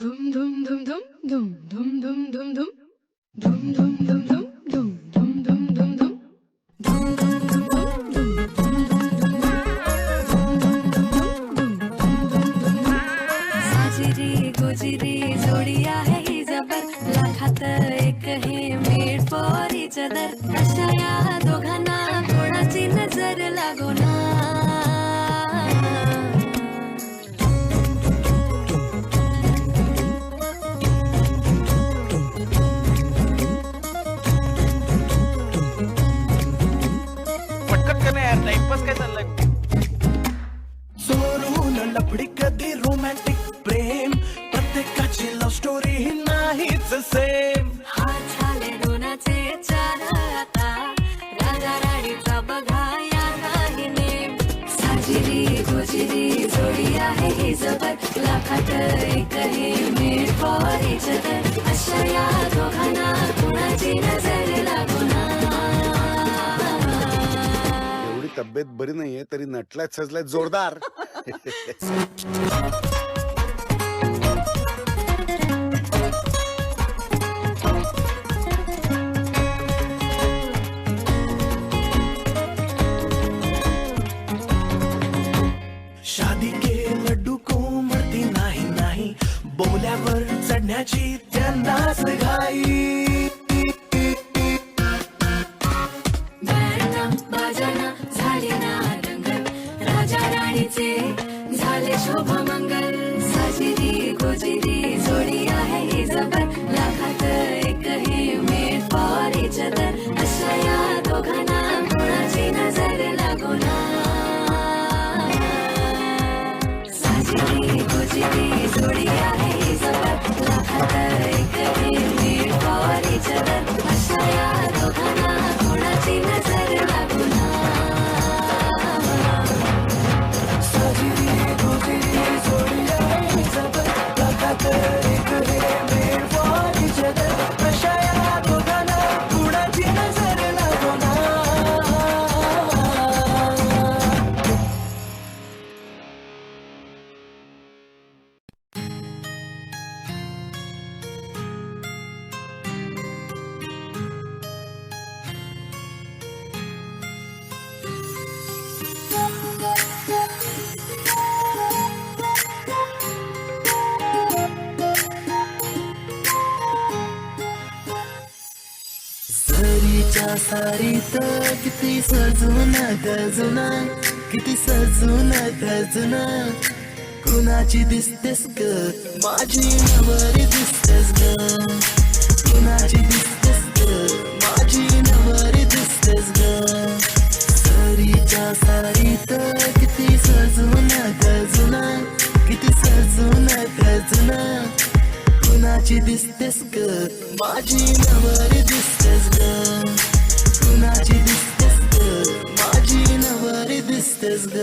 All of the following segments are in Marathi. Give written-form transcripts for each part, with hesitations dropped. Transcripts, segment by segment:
धूम धूम धूम धूम धूम धूम धूम धूम धूम धूम धूम धूम धूम धूम धूम धूम साजिरी गोजिरी जोडी आहे ही जबर, लाखात एक हे मेड फॉर इच अदर. अशा या दोघांना कोणाची नजर लागो ना. पटकन करणे यार, टाइमपास काय चाललाय? चोरून लपडी कधी रोमॅन्टिक प्रेम, प्रत्येकाची लव्ह स्टोरी ही नाहीच सेम. हात झाले दोनाचे चार आता, राजा राणीचा बघा या नाही नेम. साजिरी गोजिरी जोडी आहे ही जबर, लाखात एक हे मेड फॉर इच अदर. अशा या दोघांना कुणाची नजर लागो ना. एवढी तब्येत बरी नाहीये तरी नटलाय सजलाय जोरदार. शादी के लड्डू को मरती नाही नाही, बोल्यावर चढण्याची त्यांनाच घाई. गाणं बाजाना झाली ना दंगल, राजा राणीचे झाले शोभमंगल. साजिरी गोजिरी जोडी आहे ही जबर, लाखात एक हे मेड फॉर इच अदर. अशा या दोघांना कोणाची नजर लागो ना. साजिरी गोजिरी जोडी आहे ही जबर, लाखात एक हे मेड फॉर इच अदर. अशा या दोघांना कोणाची नजर लागो ना. साजिरी गोजिरी जोडी आहे जबर, लाखात एक हे मेड फॉर इच अदर. अशा या दोघांना कुणाची नजर लागो ना. सरीच्या सारीत किती सजून गजून, किती सजून गजून. कुणाची दिसतेस ग माझी नवरी दिसतेस ग. कुणाची दिसतेस ग माझी नवरी दिसतेस ग. सरीच्या सारीत किती सजून गजून, किती सजून गजून. कुणाची दिसतेस ग माझी नवरी दिसतेस ग. कुणाची दिसतेस ग माझी नवरी दिसतेस ग.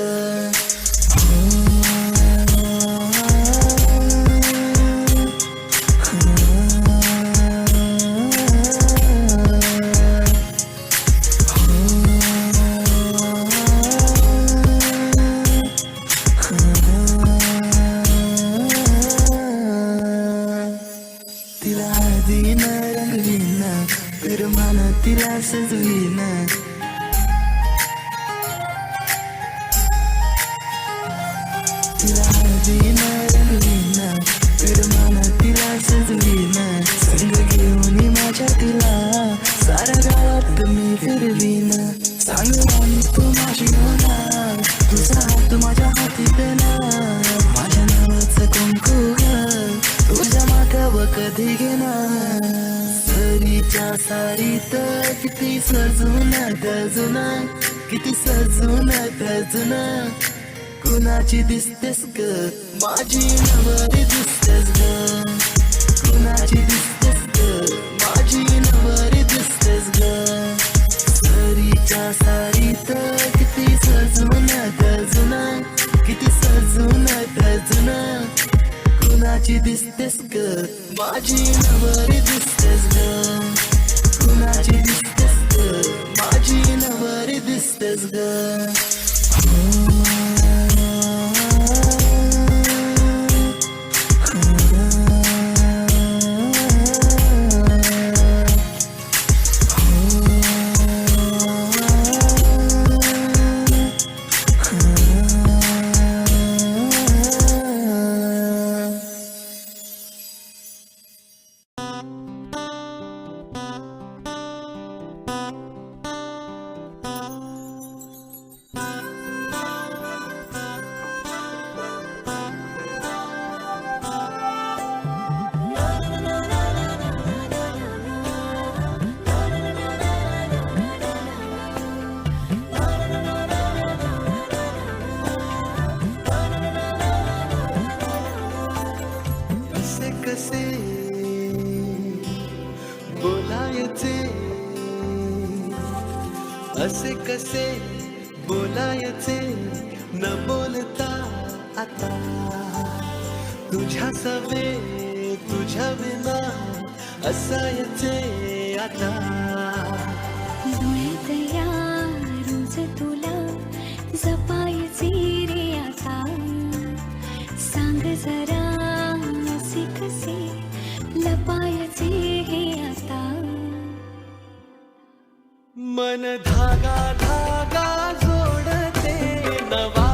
तिला हळदीन रंगवीन, फिरमान तिला सजवीन. तिला हळदीन रंगवीन, फिरमान तिला सजवीन. संग घेऊन माझ्या तिला साऱ्या गावात मी फिरवीन. सांगला मी तू माझी होणार, तुझा हात माझ्या हाती देणार. माझ्या नावाचं कुंकू तुझ्या माथ्यावर कधी घेणार. सरीच्या सारीत किती सजून गजून, किती सजून गजून. कुणाची दिसतेस ग माझी नवरी दिसतेस ग. कुणाची दिसतेस ग माझी नवरी दिसतेस ग. सरीच्या सारीत किती सजून गजून, किती सजून गजून. कुणाची दिसतेस ग माझी नवरी दिसतेस ग. कुणाची दिसतेस ग माझी नवरी दिसतेस ग. बोलायचे बोलायचे असे कसे बोलायचे न बोलता आता तुझ्या सवे तुझ्या विना असायचे आता डोळ्यात या रोज तुला जपायचे रे आता सांग जरा असे कसे लपायचे हे आता मन धागा धागा जोडते नवा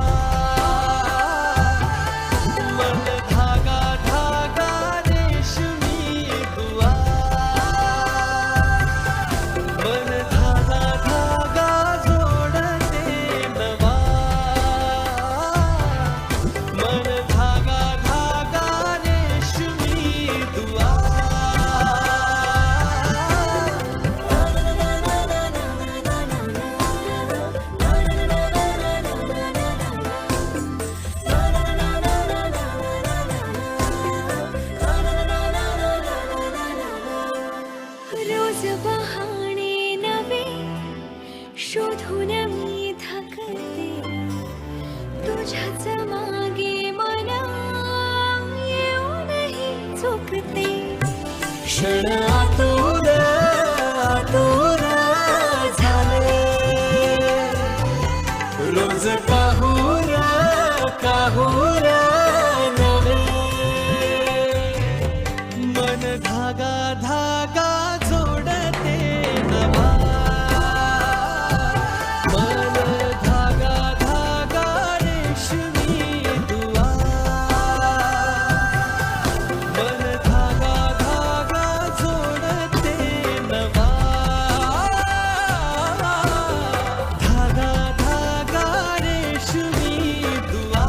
मन धागा धागा रेशमी दुआ मन धागा धागा जोडते नवा मन धागा धागा रेशमी दुआ रोज बहाणे नवे शोधून मी थकते तुझ्याच मागे मना येऊनही चुकते क्षण आतुर आतुर झाले रोज काहूर काहूर नवे मन धागा धागा जोडते नवा मन धागा धागा रेशमी दुआ मन धागा धागा जोडते नवा धागा धागा रेशमी दुआ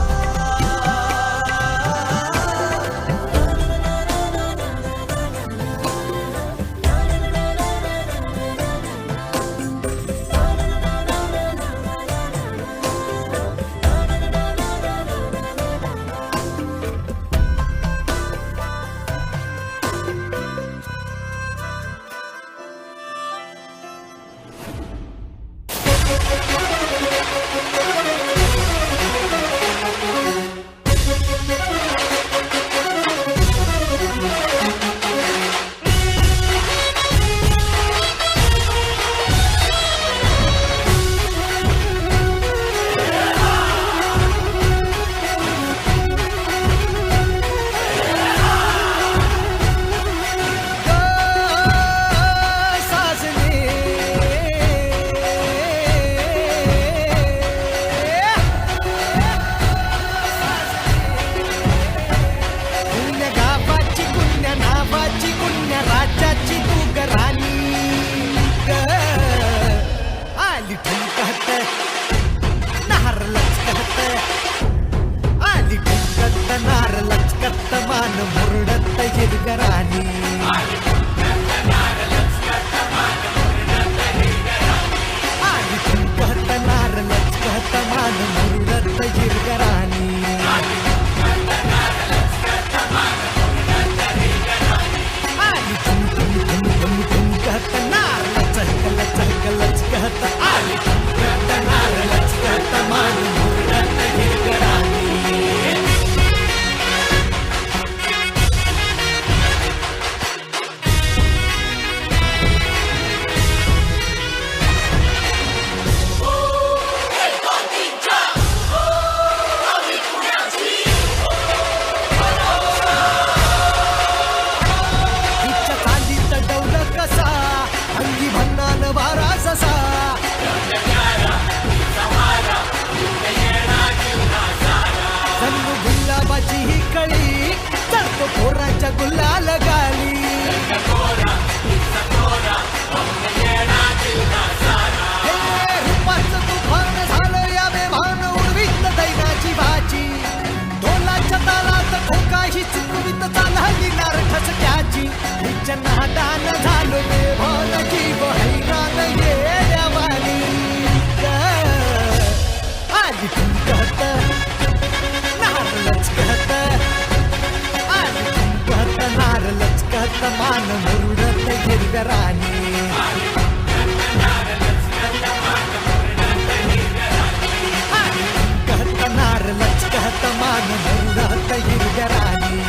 नार लचकत मान मुरडत हिरव्या राणी नार लचकत मान मुरडत हिरव्या राणी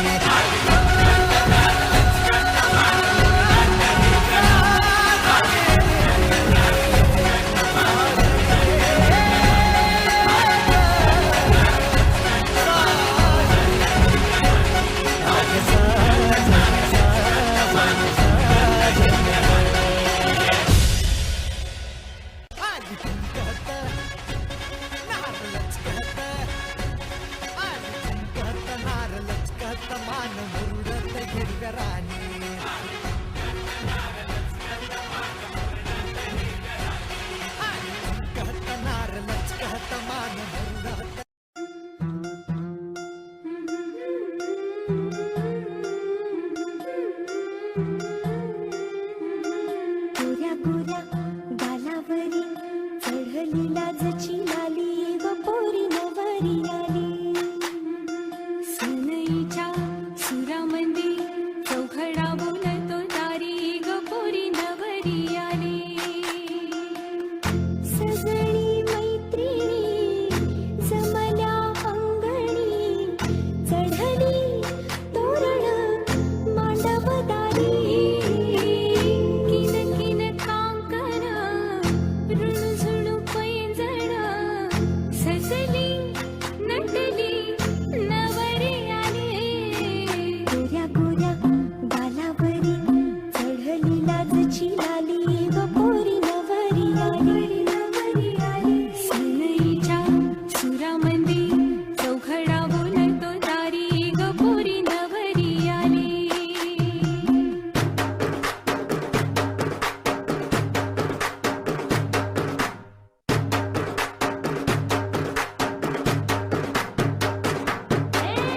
मान मुरडत हिरव्या राणी नार लचकत मान मुरडत गोऱ्या गोऱ्या गालावरी चढली लाजची लाली व पोरी नवरी आली सनईच्या सुरामंदी चौघडा बोलतो दारी ग पोरी नवरी आली सजणी मैत्रिणी जमल्या अंगणी चढली तोरण मांडवदारी किन किन कांकण ऋणझुणू पैंजण सजली नटली नवरी आली गोऱ्या गोऱ्या गालावरी चढली लाजची लाली व पोरी नवरी आली सनईच्या सुरामंदी चौघडा बोलतो दारी ग पोरी नवरी आली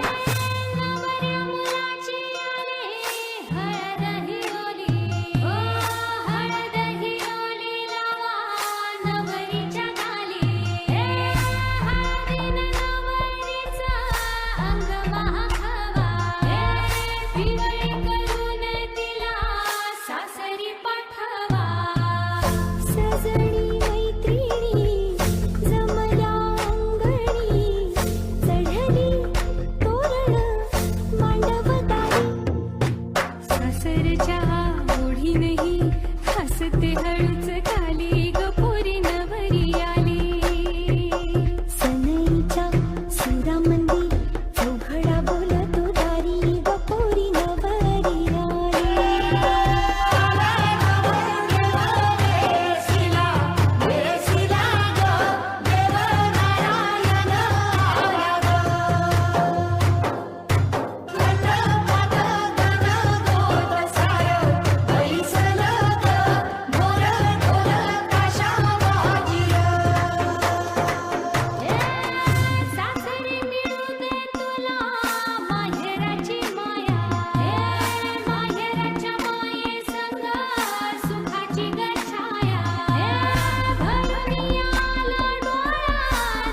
नवऱ्या मुलाची आली हळद हिरोली ओ हळद हिरोली लावा नवरीच्या गाली हळदीनं नवरीचं अंग महाखावा पिवळी करून तिला सासरी पाठवा सजणी मैत्रिणी जमल्या अंगणी चढली तोरण मांडवदारी सासरच्या ओढीनही हसते हळूच खाली ग पोरी नवरी आली सनईच्या सुरामंदी चौघडा बोलतो दारी व पोरी नवरी सासरी मिळू दे तुला माहेराची माया माहेराच्या माये संग सुखाची गछाया भरून आला डोळा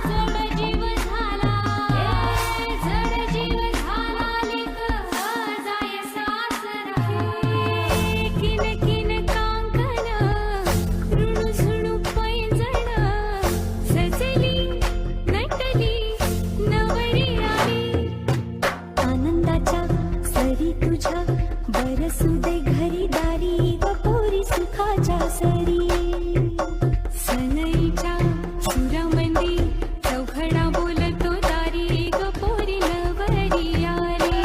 जड जीव झाला लेक जाय सासरा किन किन कांकण ऋणझुणू पैंजण सजली नटली नवरी आली आनंदाच्या सरी तुझ्या बरसू दे घरी दारी व पोरी सुखाच्या सरी सनईच्या सुरामंदी चौघडा बोलतो दारी ग पोरी नवरी आली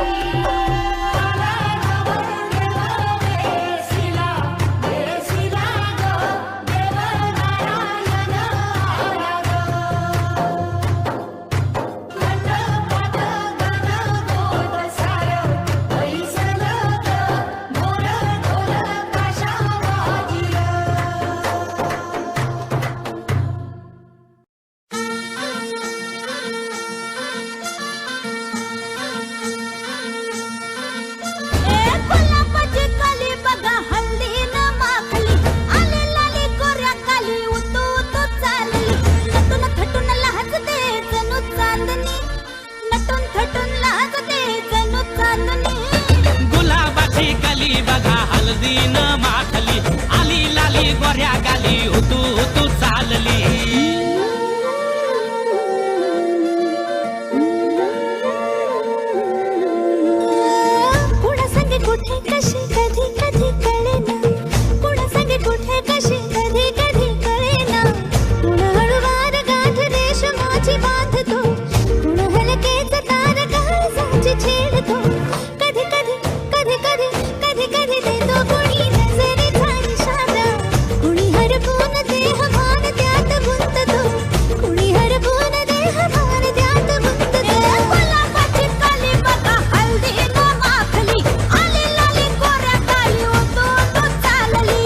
सार गोऱ्या गाली उतू उतू चालली कुणा संगे कुठे कशी कधी कधी कळेना कुणा संगे कुठे कशी कधी कधी कळेना कुण हळूवार गाठ रेशमाची बांधतो कुण हलकेच तार काळजाची छेडतो कधी कधी कधी कधी कधी कधी देतो कुणी नजरेचा इशारा कुणी हरपून देह भान त्यात गुंततो कुणी हरपून देह भान त्यात गुंततो गुलाबाची काली बघा हल्दी न माखली आली लाली गोऱ्या गाली उतू उतू चालली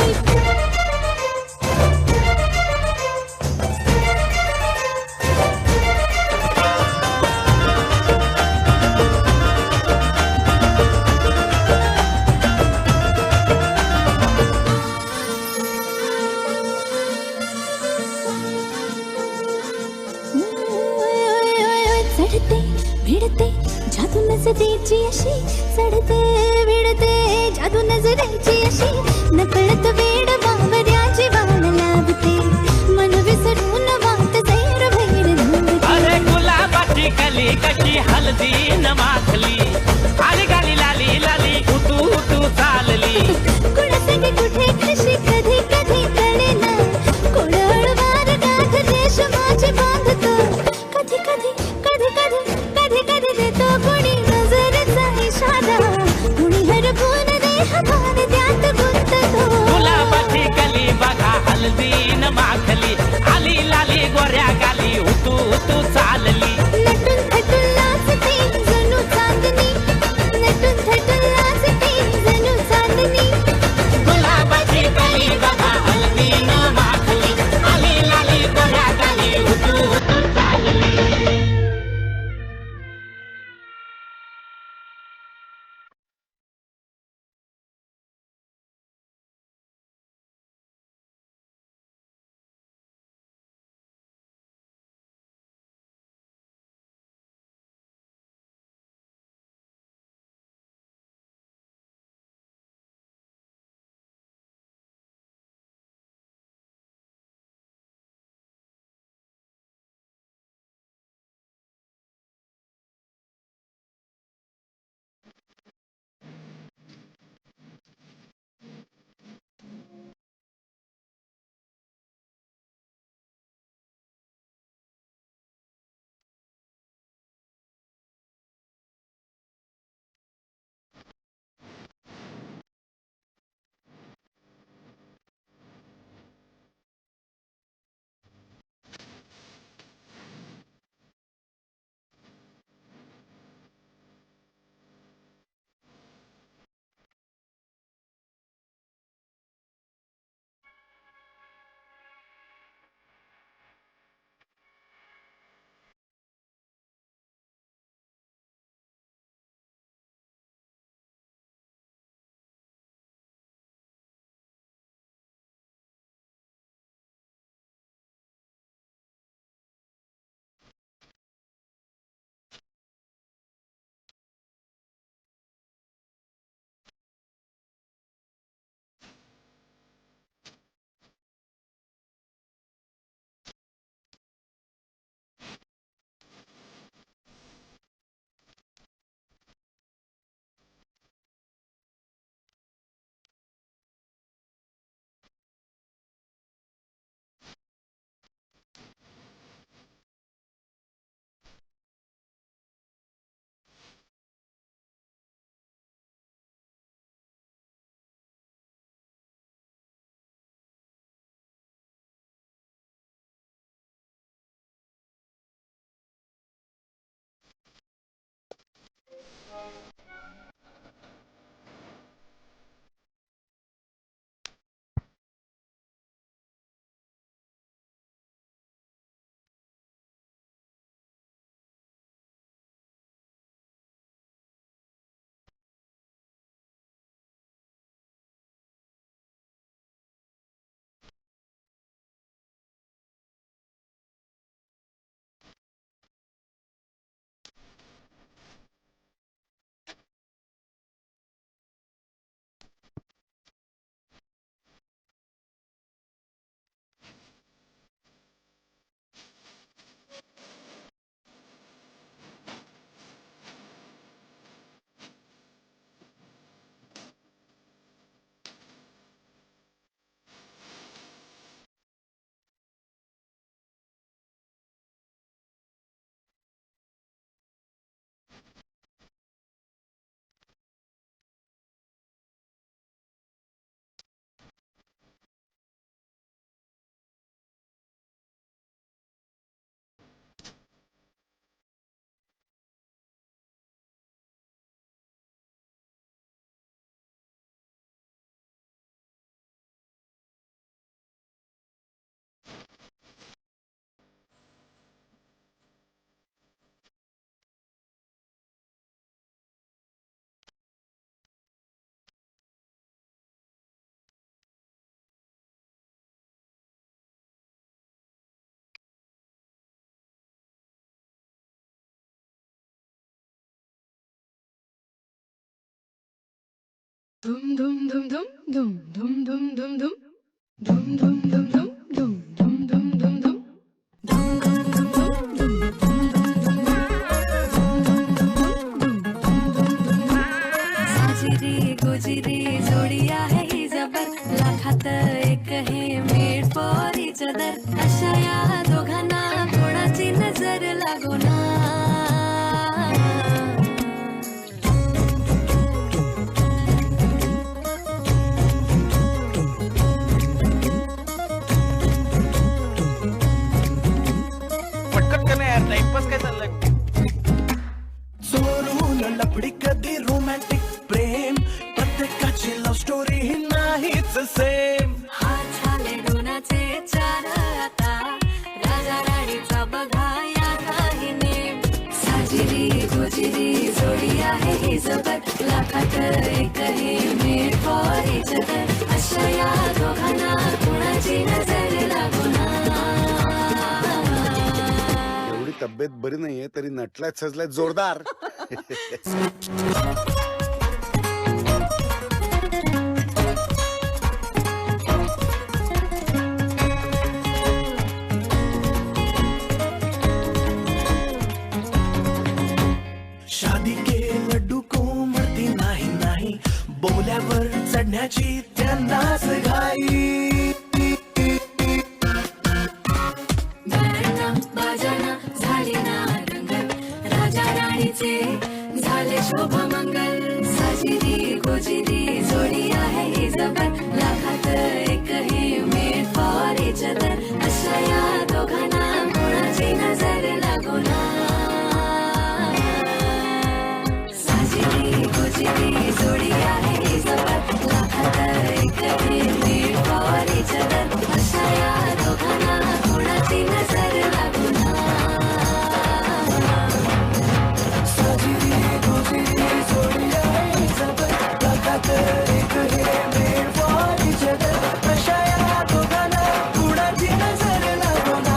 चढते भिडते जादू नजरेची अशी चढते भिडते जादू नजरेची अशी नकळत वेड बावऱ्याची वाण लावते मन विसरून वाट सैर भैर धावते अरे गुलाबाची कली कशी हलदी न माखली आली गाली लाली लाली उतू उतू चालली कुणा संगे कुठे कशी कधी कधी कळेना कुण हळूवार गाठ रेशमाची बांधतो कधी कधी कधी कधी कधी कधी देतो कुणी नजरेचा इशारा कुणी हरपून देह भान त्यात गुंततो गुलाबाची कली बघा हलदी न माखली आली लाली गोऱ्या गाली उतू उतू चालली नटून थटून नाचते जणू चांदणी नटून थटून नाचते जणू चांदणी गुलाबाची कली बघा हलदी न माखली आली लाली गोऱ्या गाली उतू उतू चालली धूम धूम धूम धूम धूम धूम धूम धूम धूम धूम धूम धूम धूम धूम धूम धूम धूम धूम साजिरी गोजिरी जोडी आहे ही जबर लाखात एक हे मेड फॉर इच अदर अशा या दोघांना कोणाची नजर लागो ना पटकन कर ना यार, टाइमपास काय चाललंय? चोरून लपडी कधी रोमॅन्टिक प्रेम प्रत्येकाची लव्ह स्टोरी ही नाहीच सेम हात झाले डोनाचे चार आता राजा राणीचा बघा या काही नेम साजिरी गोजिरी जोडी आहे ही जबर लाखात एक हे मेड फॉर इच अदर अशा या दोघांना कोणाची नजर लागो ना एवढी तब्येत बरी नाहीये तरी नटल्यात सजल्यात जोरदार. शादी के लड्डू को मरती नाही नाही बोल्यावर चढण्याची त्यांनाच घाई गाणं बाजाना झाली ना रंगत राजा राणीचे झाले शोभमंगल साजिरी गोजिरी जोडी आहे ही जबर लाखात एक हे मेड फॉर इच अदर अशा या दोघांना कोणाची नजर लागो ना साजिरी गोजिरी जोडी आहे ही जबर लाखात एक हे मेड फॉर इच अदर अशा या दोघांना कोणाची नजर लागो ना साजिरी गोजिरी जोडी आहे जबर लाखात एक हे मेड फॉर इच अदर अशा या दोघांना कुणाची नजर लागो ना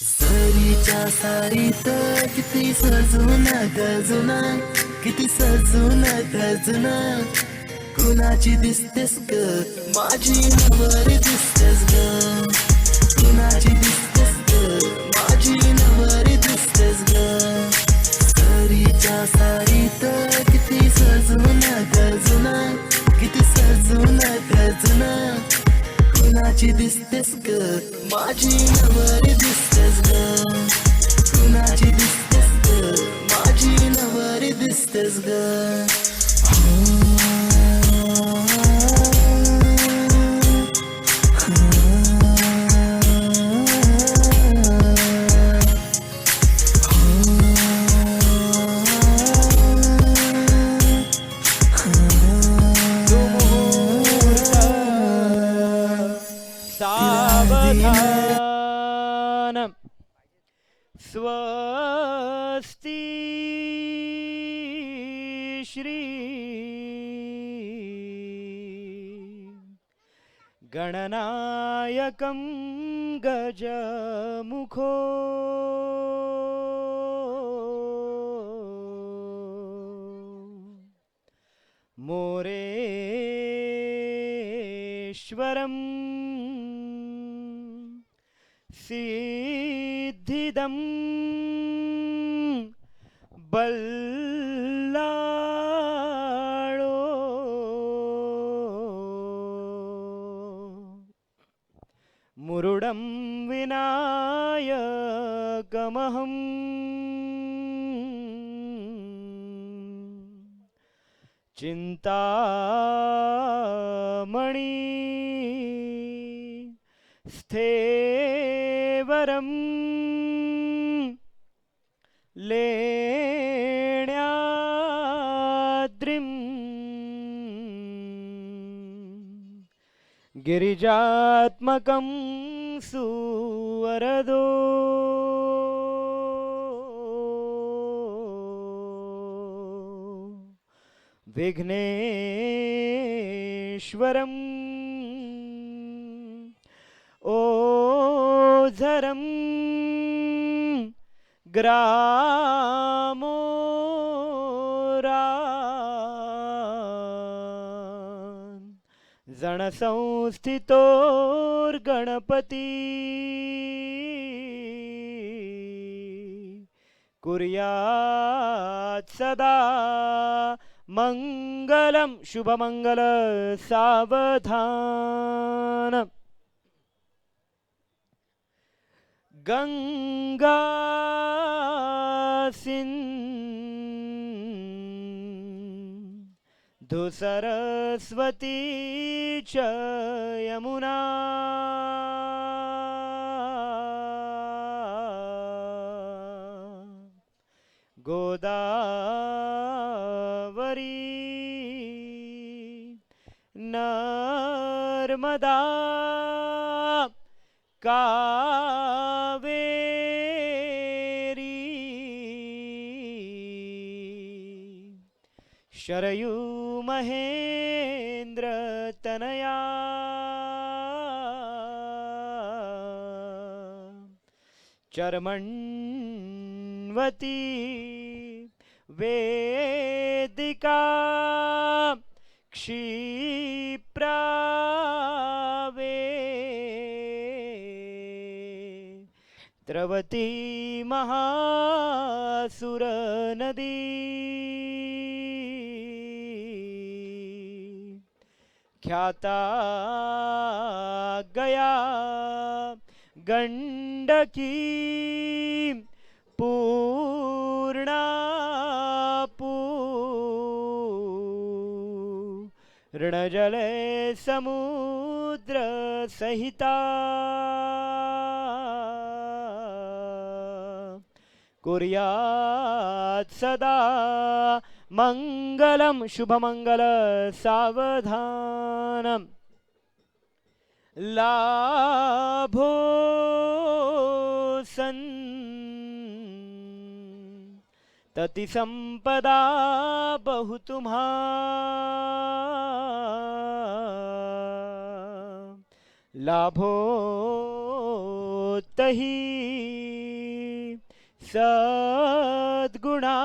सरीच्या सारीत किती सजून गजुना किती सजून गजुना कुणाची दिसतेस ग माझी नवर दिसतेस ग कुणाची दिसतेस ग माझी नवर दिसतेस ग सरीच्या सारीत किती सजून गजुना किती सजून गजुना कुणाची दिसतेस ग माझी नवर दिसतेस ग कुणाची दिसतेस ग माझी नवर दिसतेस ग सावधानम् स्वस्ति श्री गणनायकं गजमुखो मोरेश्वरम् सिद्धिदं बल्लाळो मुरुडं विनायकमहं चिन्तामणि स्थेवरं लेण्याद्रिं गिरिजात्मकं सुवरदो विघ्नेश्वरम् ओझरं ग्रामोरान् जणसंस्थितोर्गणपती कुर्यात् सदा मंगलम शुभमंगल सावधान गंगा सिंधु सरस्वती च यमुना गोदावरी नर्मदा कावेरी शरयू महेंद्र तनया चर्मण्वती वेदिका क्षिप्रावे द्रवती महासुर नदी ख्याता गया गंडकी पूर्णा ऋणजले समुद्र सहिता कुर्यात् सदा मंगलम शुभमंगल सावधानम लाभो तति संपदा बहु तुम्हा लाभो तही सद्गुणा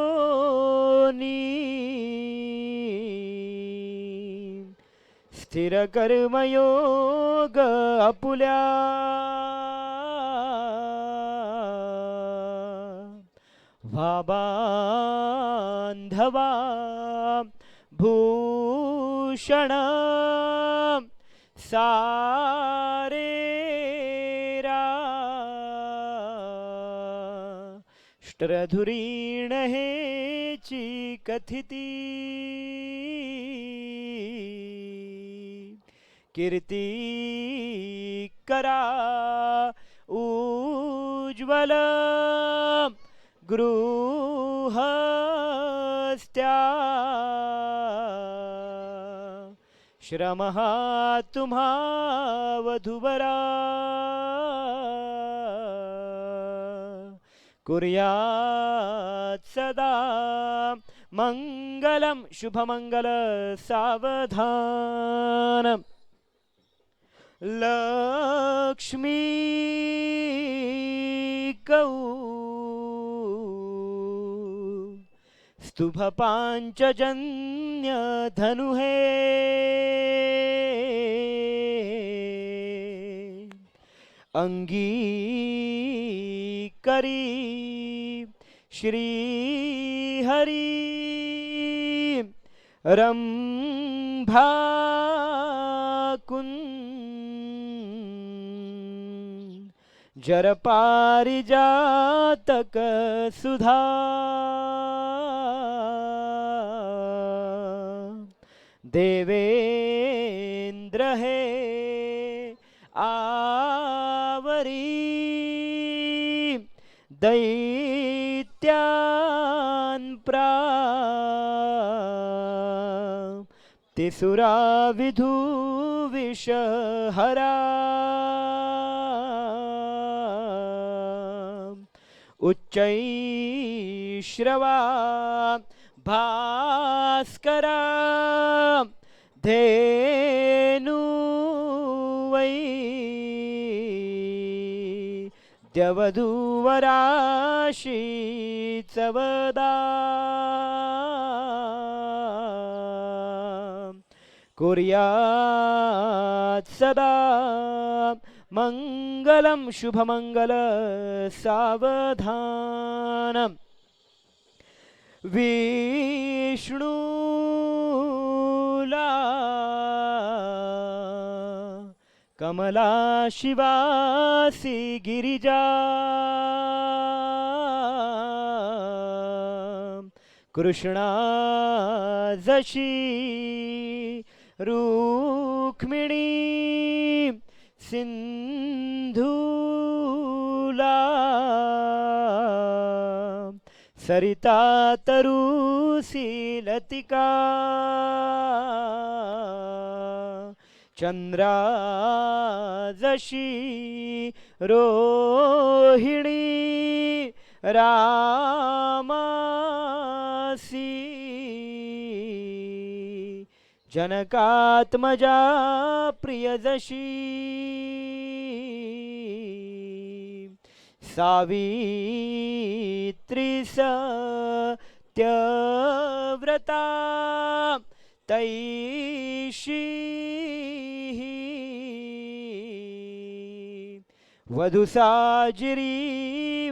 साधोनी स्थिर कर्मयोग अपुल्या भाबांधवा भूषण सारेरा ष्टरधुरीण हेची कथिती कीर्ती करा उज्ज्वल गृहस्त्या श्रमः तुम्हा वधूवरा कुर्यात् सदा मंगलम शुभमंगल सावधानम लक्ष्मी कौ स्तुभ पांचजन्य धनु है अंगी करी श्री हरि रंभा कुंज जर पारिजातक सुधा देवेंद्र है आवरी दैत्यान् प्रा तिसुरा विधू विषहरा उच्चैश्रवा भास्करा धेनु वै द्यवधूवराशी चवदा कुर्यात् सदा मंगलम शुभमंगल सावधानम विष्णुला कमला शिवासी गिरिजा कृष्णा जशी रुक्मिणी सिंधूला सरिता तरुसी लतिका चंद्रा जशी रोहिणी रामासी जनकात्मजा प्रिय जशी सावित्री सत्यव्रता तैषी वधुसाजिरी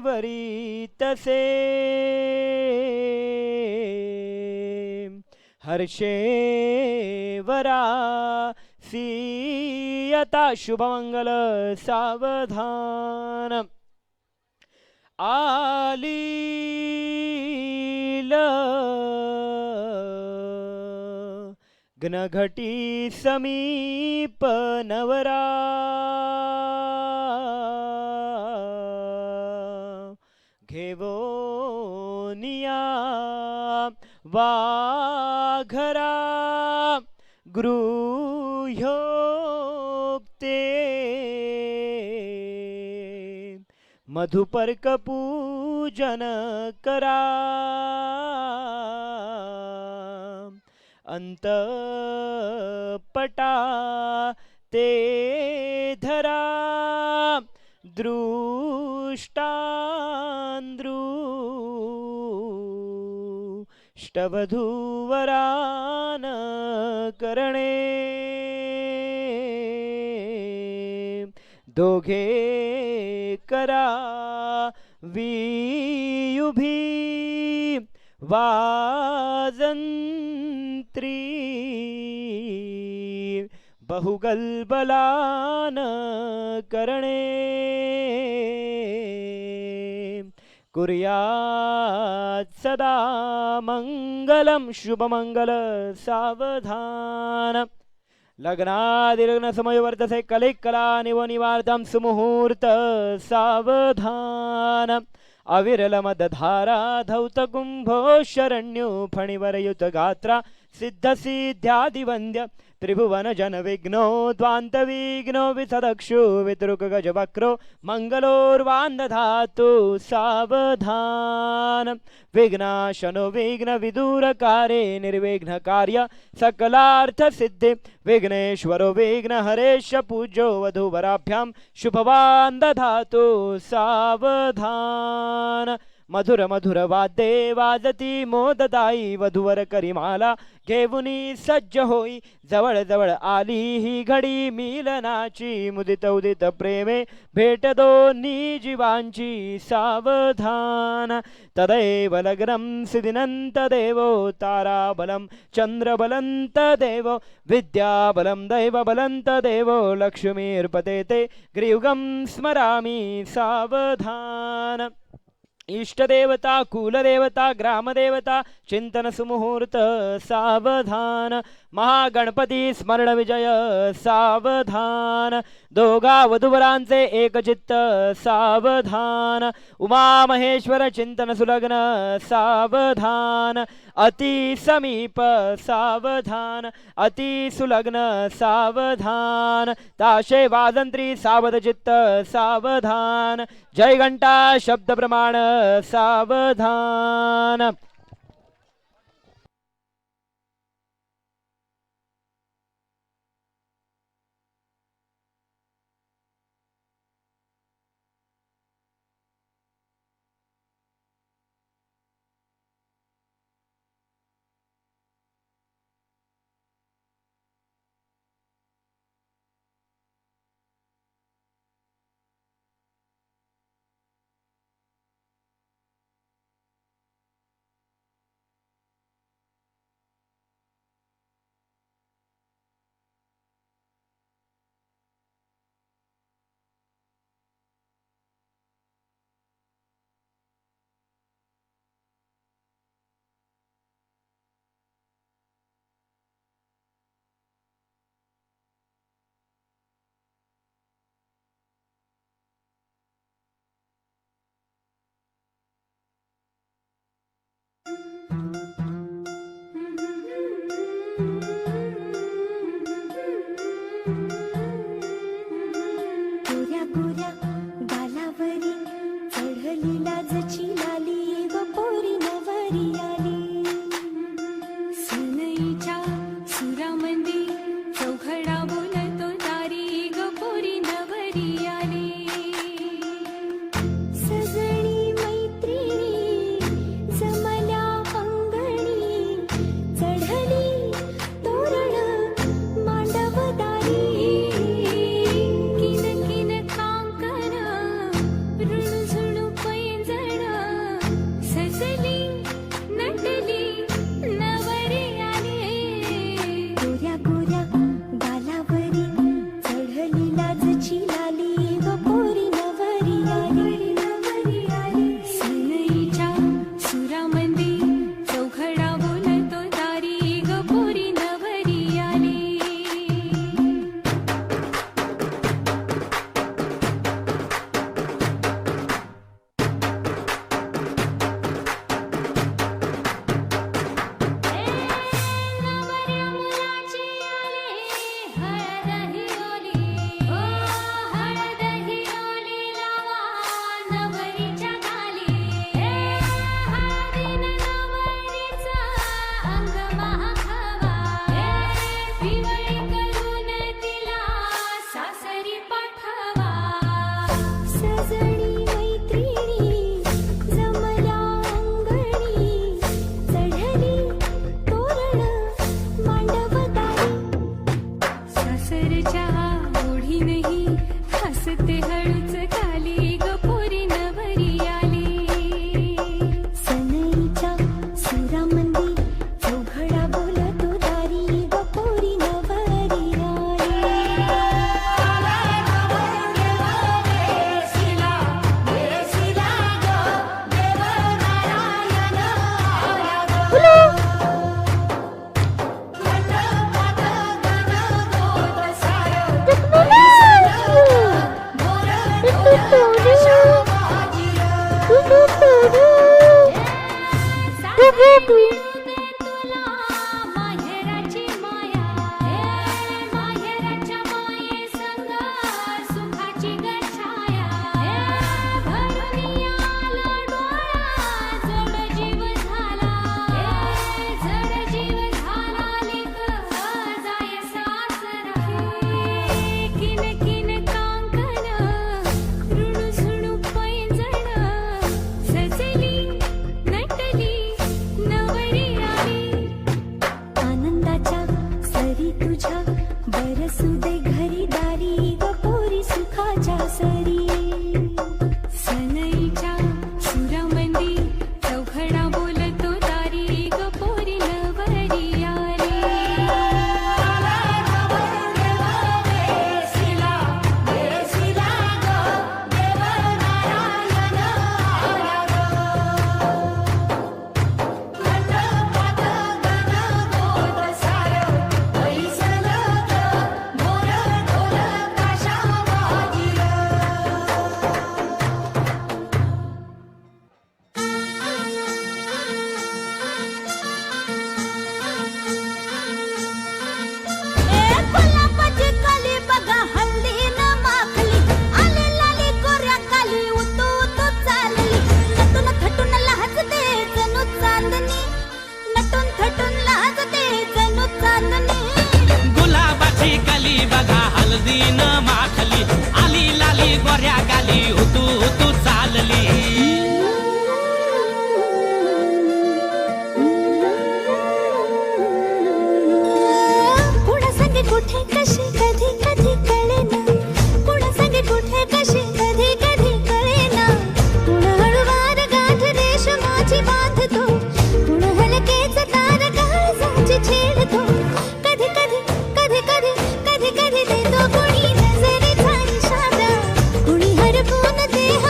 वरितसे हर्षे वरा सीयता शुभमंगल सावधान आलील घटी समीप नवरा घेवोनिया वाघरा गृह्योक्ते मधुपर्क पूजन करा अंतपटा ते धरा दृष्टांदृष्टवधूवरान करणे दोघे करा वियुभी वाजंत्री बहुगलबलान करणे कुर्यात् सदा मंगलम शुभमंगल सावधान लग्नादिलग्न समय वर्तसे कलिकला निवार्तम सुमुहूर्त सावधान अविरलमदधारा धौत कुंभो शरण्यो फणिवरयुत गात्रा सिद्ध सिद्ध्यादिवन्द्य त्रिभुवन जन विघ्नो द्वांत विघ्नो विसदक्षु वितृक गज वक्रो मंगलोर्वान्धातु सावधान विघ्नाशनो विघ्न विदूरकारे निर्विघ्न कार्य सकलार्थ सिद्धि विघ्नेश्वरो विघ्न हरेश पूज्यो वधूवराभ्याम शुभवान् दधातु सावधान मधुर मधुर वाद्ये वाजती मोददाई वधूवर करिमाला घेऊनी सज्ज होई जवळ जवळ आली ही घडी मिलनाची मुदित उदित प्रेमे भेट दोन्ही जीवांची सावधान तदैव लग्नं सिद्धिनंत देवो ताराबलं चंद्रबलंत देवो विद्याबलं दैवबलंत देवो लक्ष्मीर्पते ते ग्रीयुगं स्मरामि सावधान इष्टदेवता कुलदेवता ग्रामदेवता चिंतन सुमुहूर्त सावधान महागणपती स्मरण विजय सावधान. दोघा वधूवरांचे एक चित्त सावधान. उमा महेश्वर चिंतन सुलग्न सावधान. अति समीप सावधान. अति सुलग्न सावधान. ताशे वाजंत्री सावध चित्त सावधान. जय घंटा शब्द प्रमाण सावधान. गोऱ्या गोऱ्या गालावरी चढली लाजची लाली व पोरी नवरी आली. सनईच्या सुरामंदी चौघडा बोलतो दारी ग पोरी नवरी आली. सजणी मैत्रिणी जमल्या अंगणी चढली तोरण मांडवदारी. किन किन कांकन रुणझुणू पैंजण सजली नटली नवरी आली. गोऱ्या गोऱ्या गालावरी चढली लाजची लाली व पोरी नवरी आली. नवरी आली. सनईच्या सुरामंदी चौघडा बोलतो दारी ग पोरी नवरी आली. नवऱ्या मुलाची आली हळद ही ओली. ओ हळद ही ओली लावा नवरीच्या गाली. हळदीनं नवरीचं अंग महाखावा. पिवळी करून तिला सासरी पाठवा. सजणी मैत्रिणी जमल्या अंगणी चढली तोरण मांडवदारी. सासरच्या ओढीनही हसते हळूच खाली ग पोरी नवरी आली. सनईच्या सुरामंदी चौघडा बोलतो दारी व पोरी नवरी आली. तुला माहेराची माया. माहेराच्या माये संग सुखाची गछाया. भरून आला डोळा जड जीव झाला. जड जीव झाला लेक जाय सासरा. किन किन कांकन रुणझुणू पैंजण सजली नटली नवरी आली. आनंदाच्या सरी तुझ्या बरसू दे घरी दारी व पोरी सुखाच्या सरी. सनईच्या सुरामंदी चौघडा बोलतो दारी ग पोरी नवरी आली. हळदीनं